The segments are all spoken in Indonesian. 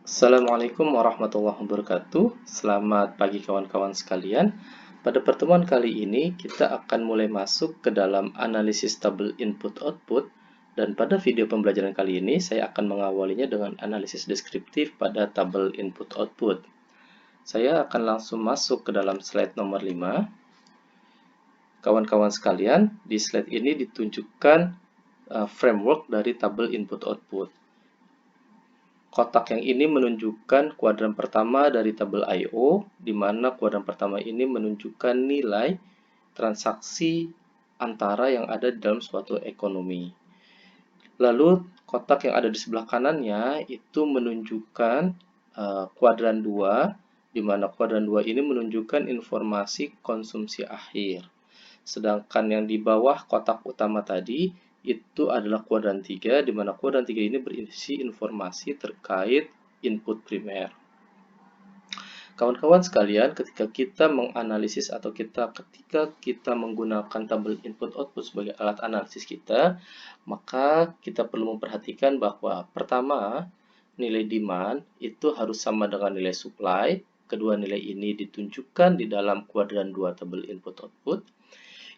Assalamualaikum warahmatullahi wabarakatuh. Selamat pagi kawan-kawan sekalian. Pada pertemuan kali ini kita akan mulai masuk ke dalam analisis tabel input-output, dan pada video pembelajaran kali ini saya akan mengawalinya dengan analisis deskriptif pada tabel input-output. Saya akan langsung masuk ke dalam slide nomor 5. Kawan-kawan sekalian, di slide ini ditunjukkan framework dari tabel input-output. Kotak yang ini menunjukkan kuadran pertama dari tabel I/O, di mana kuadran pertama ini menunjukkan nilai transaksi antara yang ada di dalam suatu ekonomi. Lalu kotak yang ada di sebelah kanannya itu menunjukkan kuadran 2, di mana kuadran 2 ini menunjukkan informasi konsumsi akhir. Sedangkan yang di bawah kotak utama tadi itu adalah kuadran 3, di mana kuadran 3 ini berisi informasi terkait input primer. Kawan-kawan sekalian, ketika kita menganalisis atau ketika kita menggunakan tabel input-output sebagai alat analisis kita, maka kita perlu memperhatikan bahwa pertama, nilai demand itu harus sama dengan nilai supply. Kedua nilai ini ditunjukkan di dalam kuadran 2 tabel input-output.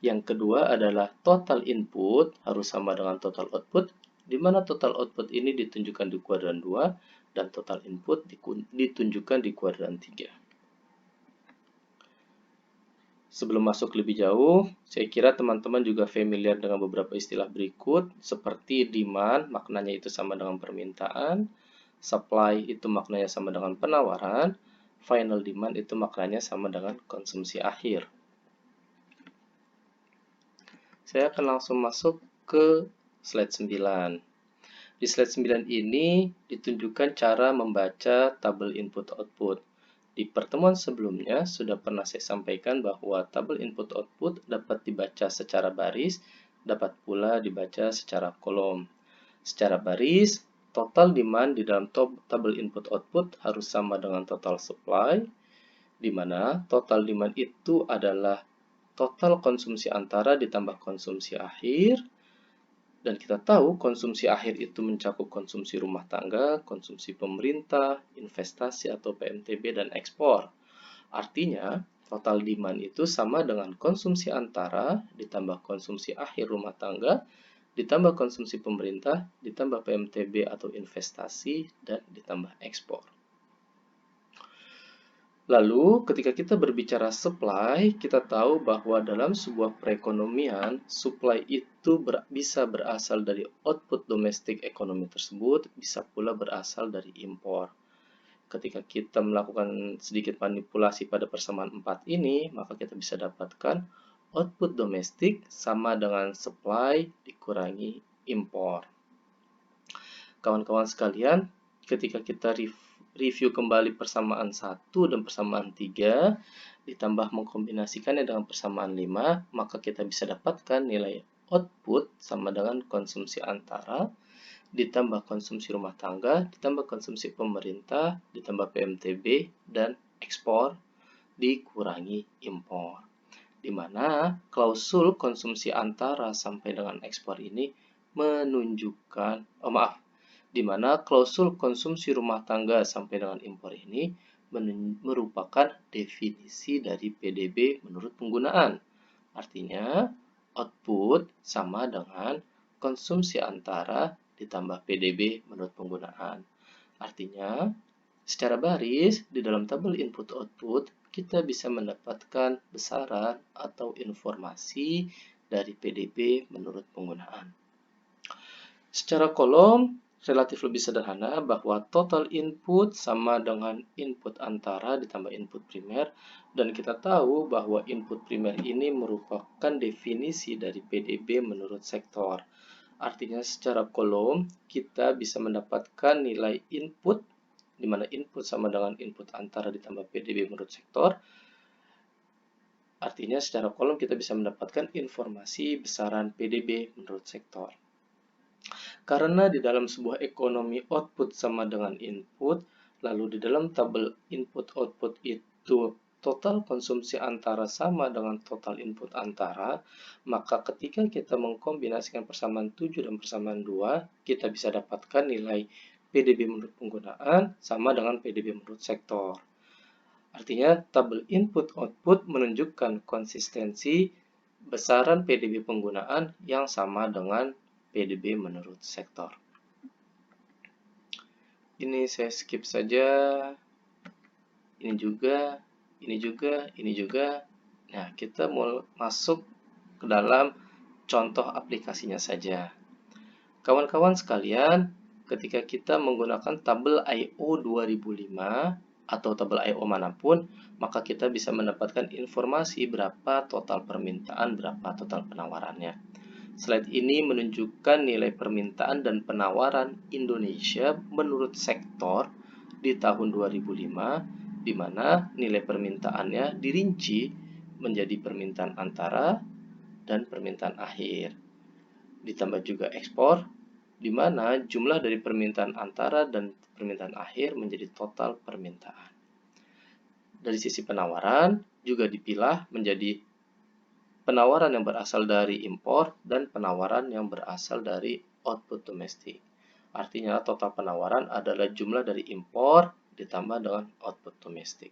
Yang kedua adalah total input harus sama dengan total output, di mana total output ini ditunjukkan di kuadran 2 dan total input ditunjukkan di kuadran 3. Sebelum masuk lebih jauh, saya kira teman-teman juga familiar dengan beberapa istilah berikut, seperti demand, maknanya itu sama dengan permintaan, supply itu maknanya sama dengan penawaran, final demand itu maknanya sama dengan konsumsi akhir. Saya akan langsung masuk ke slide 9. Di slide 9 ini ditunjukkan cara membaca tabel input-output. Di pertemuan sebelumnya sudah pernah saya sampaikan bahwa tabel input-output dapat dibaca secara baris, dapat pula dibaca secara kolom. Secara baris, total demand di dalam tabel input-output harus sama dengan total supply, di mana total demand itu adalah total konsumsi antara ditambah konsumsi akhir. Dan kita tahu konsumsi akhir itu mencakup konsumsi rumah tangga, konsumsi pemerintah, investasi atau PMTB, dan ekspor. Artinya, total demand itu sama dengan konsumsi antara ditambah konsumsi akhir rumah tangga, ditambah konsumsi pemerintah, ditambah PMTB atau investasi, dan ditambah ekspor. Lalu, ketika kita berbicara supply, kita tahu bahwa dalam sebuah perekonomian, supply itu bisa berasal dari output domestik ekonomi tersebut, bisa pula berasal dari impor. Ketika kita melakukan sedikit manipulasi pada persamaan 4 ini, maka kita bisa dapatkan output domestik sama dengan supply dikurangi impor. Kawan-kawan sekalian, ketika kita review kembali persamaan 1 dan persamaan 3, ditambah mengkombinasikannya dengan persamaan 5, maka kita bisa dapatkan nilai output sama dengan konsumsi antara, ditambah konsumsi rumah tangga, ditambah konsumsi pemerintah, ditambah PMTB, dan ekspor dikurangi impor. Di mana klausul konsumsi antara sampai dengan ekspor ini menunjukkan, di mana klausul konsumsi rumah tangga sampai dengan impor ini merupakan definisi dari PDB menurut penggunaan. Artinya, output sama dengan konsumsi antara ditambah PDB menurut penggunaan. Artinya, secara baris, di dalam tabel input-output, kita bisa mendapatkan besaran atau informasi dari PDB menurut penggunaan. Secara kolom, relatif lebih sederhana bahwa total input sama dengan input antara ditambah input primer, dan kita tahu bahwa input primer ini merupakan definisi dari PDB menurut sektor. Artinya secara kolom kita bisa mendapatkan nilai input, di mana input sama dengan input antara ditambah PDB menurut sektor. Artinya secara kolom kita bisa mendapatkan informasi besaran PDB menurut sektor. Karena di dalam sebuah ekonomi output sama dengan input, lalu di dalam tabel input-output itu total konsumsi antara sama dengan total input antara, maka ketika kita mengkombinasikan persamaan 7 dan persamaan 2, kita bisa dapatkan nilai PDB menurut penggunaan sama dengan PDB menurut sektor. Artinya, tabel input-output menunjukkan konsistensi besaran PDB penggunaan yang sama dengan PDB menurut sektor. Ini saya skip saja. Ini juga, ini juga, ini juga. Nah, kita mau masuk ke dalam contoh aplikasinya saja. Kawan-kawan sekalian, ketika kita menggunakan tabel I/O 2005 atau tabel I/O manapun, maka kita bisa mendapatkan informasi berapa total permintaan, berapa total penawarannya. Slide ini menunjukkan nilai permintaan dan penawaran Indonesia menurut sektor di tahun 2005, di mana nilai permintaannya dirinci menjadi permintaan antara dan permintaan akhir. Ditambah juga ekspor, di mana jumlah dari permintaan antara dan permintaan akhir menjadi total permintaan. Dari sisi penawaran, juga dipilah menjadi penawaran yang berasal dari impor dan penawaran yang berasal dari output domestik. Artinya total penawaran adalah jumlah dari impor ditambah dengan output domestik.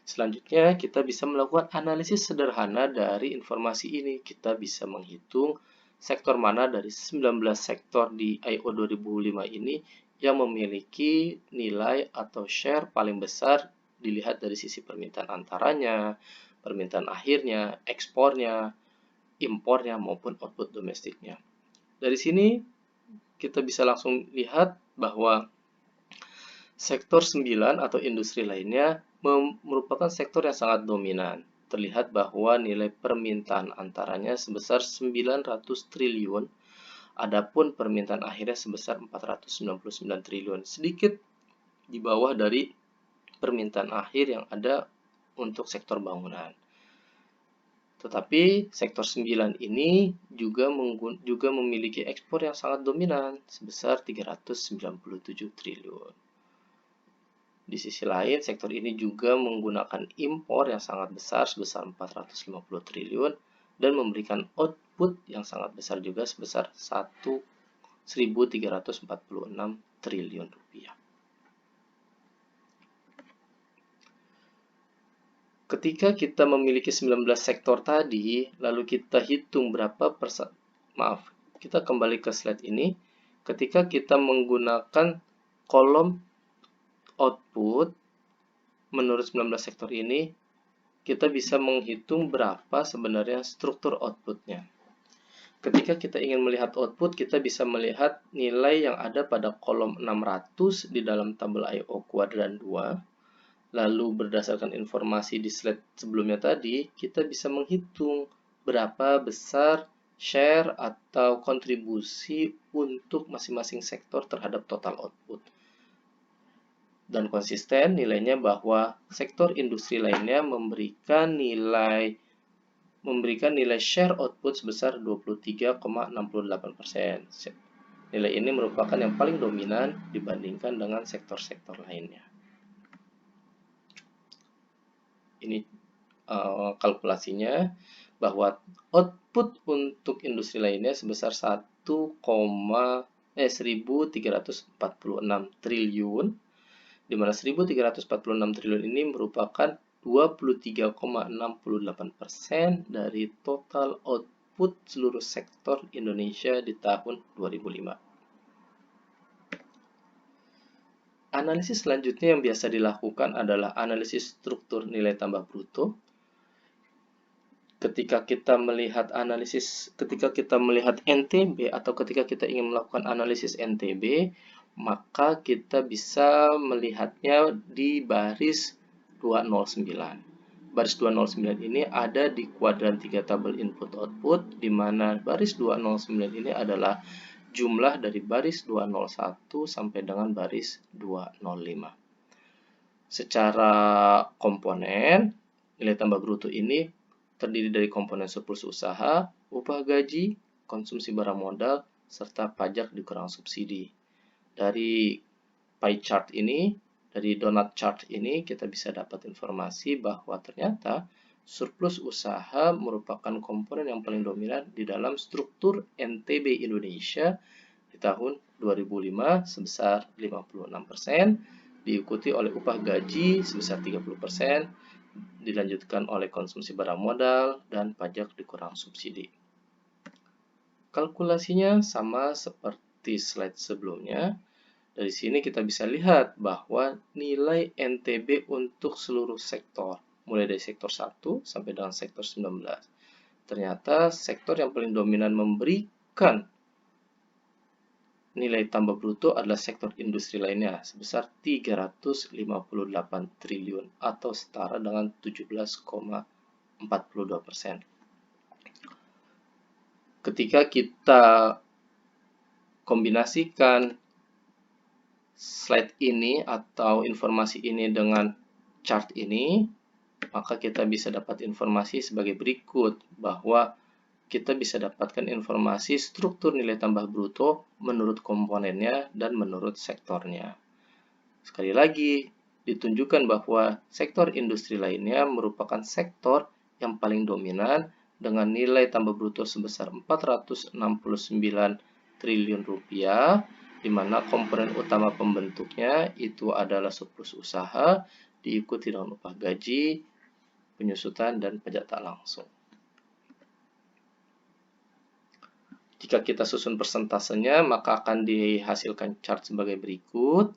Selanjutnya, kita bisa melakukan analisis sederhana dari informasi ini. Kita bisa menghitung sektor mana dari 19 sektor di I/O 2005 ini yang memiliki nilai atau share paling besar dilihat dari sisi permintaan antaranya, permintaan akhirnya, ekspornya, impornya, maupun output domestiknya. Dari sini, kita bisa langsung lihat bahwa sektor 9 atau industri lainnya merupakan sektor yang sangat dominan. Terlihat bahwa nilai permintaan antaranya sebesar 900 triliun, adapun permintaan akhirnya sebesar 499 triliun, sedikit di bawah dari permintaan akhir yang ada untuk sektor bangunan. Tetapi sektor 9 ini juga memiliki ekspor yang sangat dominan sebesar 397 triliun. Di sisi lain, sektor ini juga menggunakan impor yang sangat besar sebesar 450 triliun dan memberikan output yang sangat besar juga sebesar 1.346 triliun rupiah. Ketika kita memiliki 19 sektor tadi, lalu kita hitung berapa kita kembali ke slide ini. Ketika kita menggunakan kolom output menurut 19 sektor ini, kita bisa menghitung berapa sebenarnya struktur outputnya. Ketika kita ingin melihat output, kita bisa melihat nilai yang ada pada kolom 600 di dalam tabel I/O kuadran 2. Lalu berdasarkan informasi di slide sebelumnya tadi, kita bisa menghitung berapa besar share atau kontribusi untuk masing-masing sektor terhadap total output. Dan konsisten nilainya bahwa sektor industri lainnya memberikan nilai share output sebesar 23,68%. Nilai ini merupakan yang paling dominan dibandingkan dengan sektor-sektor lainnya. Ini kalkulasinya bahwa output untuk industri lainnya sebesar 1.1346 triliun, di mana 1.346 triliun ini merupakan 23,68% dari total output seluruh sektor Indonesia di tahun 2005. Analisis selanjutnya yang biasa dilakukan adalah analisis struktur nilai tambah bruto. Ketika kita melihat NTB atau ketika kita ingin melakukan analisis NTB, maka kita bisa melihatnya di baris 209. Baris 209 ini ada di kuadran 3 tabel input-output, di mana baris 209 ini adalah jumlah dari baris 201 sampai dengan baris 205. Secara komponen, nilai tambah bruto ini terdiri dari komponen surplus usaha, upah gaji, konsumsi barang modal, serta pajak dikurang subsidi. Dari pie chart ini, dari donut chart ini, kita bisa dapat informasi bahwa ternyata surplus usaha merupakan komponen yang paling dominan di dalam struktur NTB Indonesia di tahun 2005 sebesar 56%, diikuti oleh upah gaji sebesar 30%, dilanjutkan oleh konsumsi barang modal, dan pajak dikurang subsidi. Kalkulasinya sama seperti slide sebelumnya. Dari sini kita bisa lihat bahwa nilai NTB untuk seluruh sektor, mulai dari sektor 1 sampai dengan sektor 19. Ternyata sektor yang paling dominan memberikan nilai tambah bruto adalah sektor industri lainnya sebesar 358 triliun atau setara dengan 17,42%. Ketika kita kombinasikan slide ini atau informasi ini dengan chart ini, maka kita bisa dapat informasi sebagai berikut, bahwa kita bisa dapatkan informasi struktur nilai tambah bruto menurut komponennya dan menurut sektornya. Sekali lagi, ditunjukkan bahwa sektor industri lainnya merupakan sektor yang paling dominan dengan nilai tambah bruto sebesar 469 triliun rupiah, di mana komponen utama pembentuknya itu adalah surplus usaha, diikuti dengan upah gaji, penyusutan, dan pajak tak langsung. Jika kita susun persentasenya, maka akan dihasilkan chart sebagai berikut.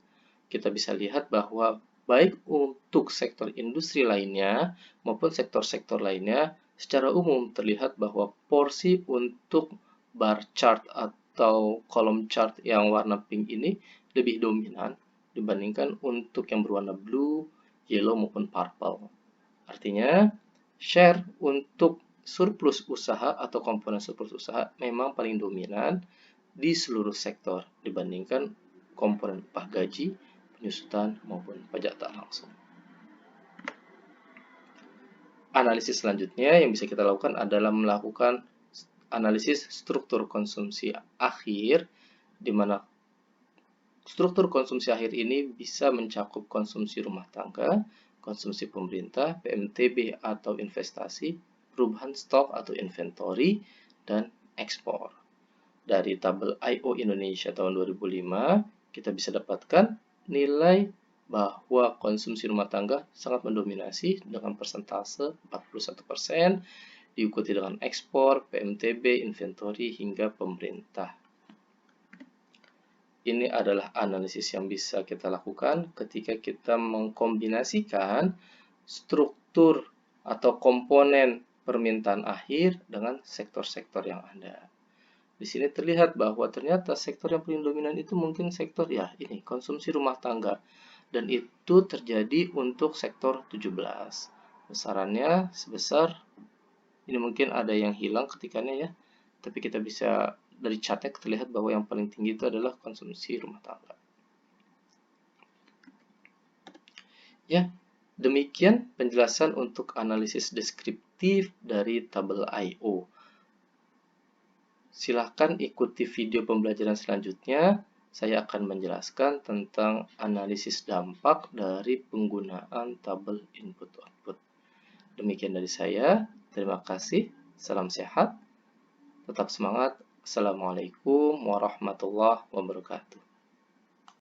Kita bisa lihat bahwa baik untuk sektor industri lainnya maupun sektor-sektor lainnya, secara umum terlihat bahwa porsi untuk bar chart atau kolom chart yang warna pink ini lebih dominan dibandingkan untuk yang berwarna blue, yellow, maupun purple. Artinya, share untuk surplus usaha atau komponen surplus usaha memang paling dominan di seluruh sektor dibandingkan komponen upah gaji, penyusutan, maupun pajak tak langsung. Analisis selanjutnya yang bisa kita lakukan adalah melakukan analisis struktur konsumsi akhir, di mana struktur konsumsi akhir ini bisa mencakup konsumsi rumah tangga, konsumsi pemerintah, PMTB atau investasi, perubahan stok atau inventory, dan ekspor. Dari tabel I/O Indonesia tahun 2005, kita bisa dapatkan nilai bahwa konsumsi rumah tangga sangat mendominasi dengan persentase 41%, diikuti dengan ekspor, PMTB, inventory, hingga pemerintah. Ini adalah analisis yang bisa kita lakukan ketika kita mengkombinasikan struktur atau komponen permintaan akhir dengan sektor-sektor yang ada. Di sini terlihat bahwa ternyata sektor yang paling dominan itu mungkin sektor ini konsumsi rumah tangga, dan itu terjadi untuk sektor 17. Besarannya sebesar ini, mungkin ada yang hilang ketikannya ya, tapi kita bisa dari chartnya terlihat bahwa yang paling tinggi itu adalah konsumsi rumah tangga. Ya, demikian penjelasan untuk analisis deskriptif dari tabel I/O. Silahkan ikuti video pembelajaran selanjutnya. Saya akan menjelaskan tentang analisis dampak dari penggunaan tabel input-output. Demikian dari saya. Terima kasih. Salam sehat. Tetap semangat. Assalamualaikum warahmatullahi wabarakatuh.